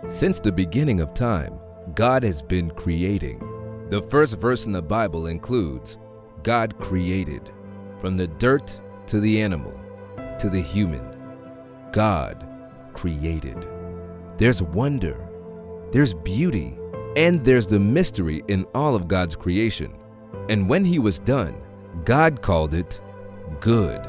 Since the beginning of time, God has been creating. The first verse in the Bible includes, God created. From the dirt to the animal to the human, God created. There's wonder, there's beauty, and there's the mystery in all of God's creation. And when He was done, God called it good.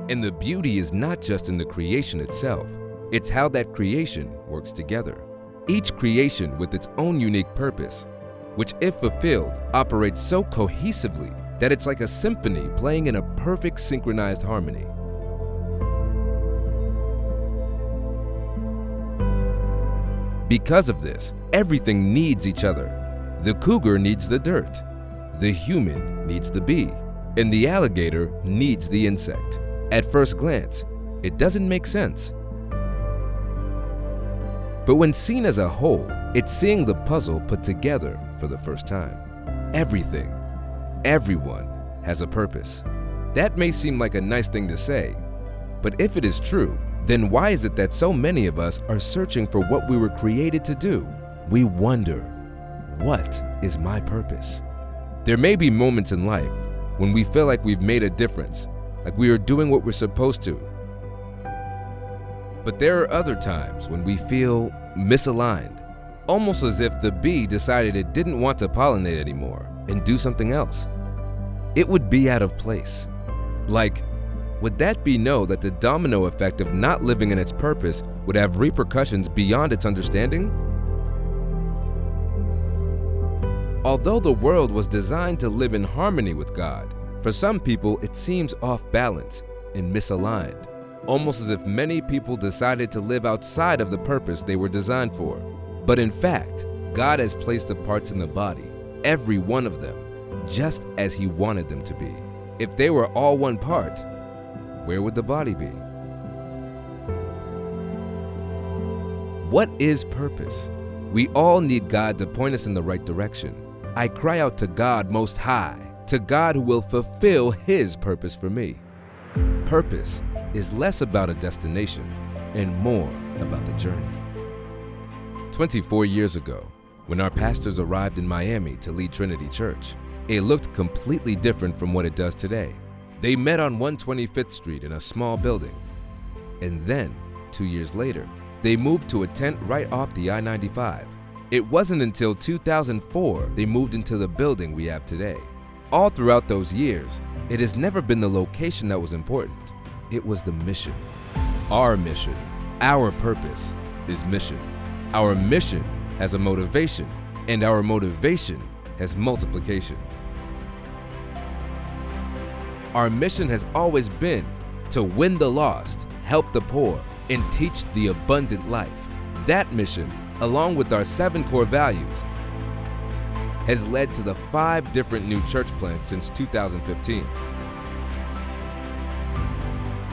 And the beauty is not just in the creation itself, it's how that creation works together. Each creation with its own unique purpose, which if fulfilled, operates so cohesively that it's like a symphony playing in a perfect synchronized harmony. Because of this, everything needs each other. The cougar needs the dirt, the human needs the bee, and the alligator needs the insect. At first glance, it doesn't make sense. But when seen as a whole, it's seeing the puzzle put together for the first time. Everything, everyone has a purpose. That may seem like a nice thing to say, but if it is true, then why is it that so many of us are searching for what we were created to do? We wonder, what is my purpose? There may be moments in life when we feel like we've made a difference, like we are doing what we're supposed to. But there are other times when we feel misaligned, almost as if the bee decided it didn't want to pollinate anymore and do something else. It would be out of place. Like, would that bee know that the domino effect of not living in its purpose would have repercussions beyond its understanding? Although the world was designed to live in harmony with God, for some people it seems off balance and misaligned, almost as if many people decided to live outside of the purpose they were designed for. But in fact, God has placed the parts in the body, every one of them, just as He wanted them to be. If they were all one part, where would the body be? What is purpose? We all need God to point us in the right direction. I cry out to God Most High, to God who will fulfill His purpose for me. Purpose is less about a destination and more about the journey. 24 years ago, when our pastors arrived in Miami to lead Trinity Church, it looked completely different from what it does today. They met on 125th Street in a small building. And then, 2 years later, they moved to a tent right off the I-95. It wasn't until 2004 they moved into the building we have today. All throughout those years, it has never been the location that was important. It was the mission. Our mission, our purpose is mission. Our mission has a motivation, and our motivation has multiplication. Our mission has always been to win the lost, help the poor, and teach the abundant life. That mission, along with our 7 core values, has led to the 5 different new church plants since 2015.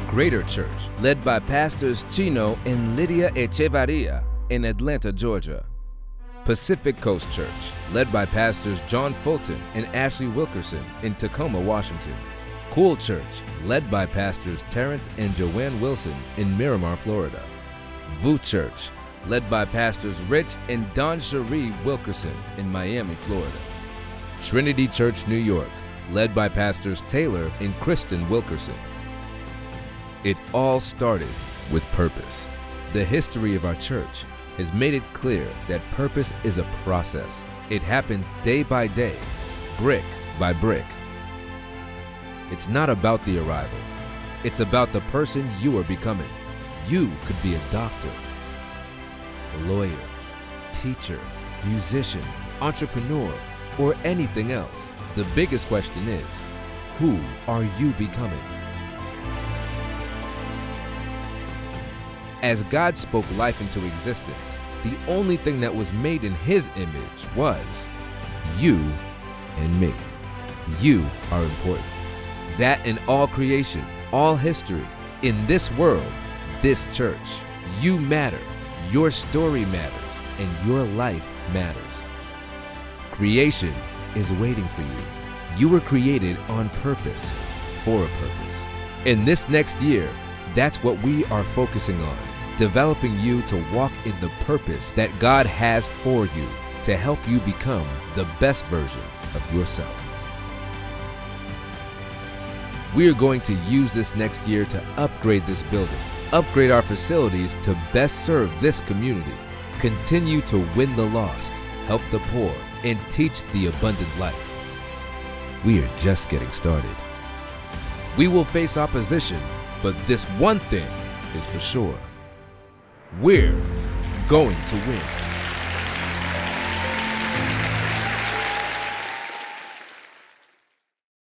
Greater Church, led by Pastors Chino and Lydia Echevarria in Atlanta, Georgia. Pacific Coast Church, led by Pastors John Fulton and Ashley Wilkerson in Tacoma, Washington. Cool Church, led by Pastors Terrence and Joanne Wilson in Miramar, Florida. VU Church, led by Pastors Rich and Don Cherie Wilkerson in Miami, Florida. Trinity Church, New York, led by Pastors Taylor and Kristen Wilkerson. It all started with purpose. The history of our church has made it clear that purpose is a process. It happens day by day, brick by brick. It's not about the arrival. It's about the person you are becoming. You could be a doctor, a lawyer, teacher, musician, entrepreneur, or anything else. The biggest question is, who are you becoming? As God spoke life into existence, the only thing that was made in His image was you and me. You are important. That in all creation, all history, in this world, this church, you matter, your story matters, and your life matters. Creation is waiting for you. You were created on purpose, for a purpose. In this next year, That's what we are focusing on, developing you to walk in the purpose that God has for you to help you become the best version of yourself. We are going to use this next year to upgrade this building, upgrade our facilities to best serve this community, continue to win the lost, help the poor, and teach the abundant life. We are just getting started. We will face opposition, but this one thing is for sure. We're going to win.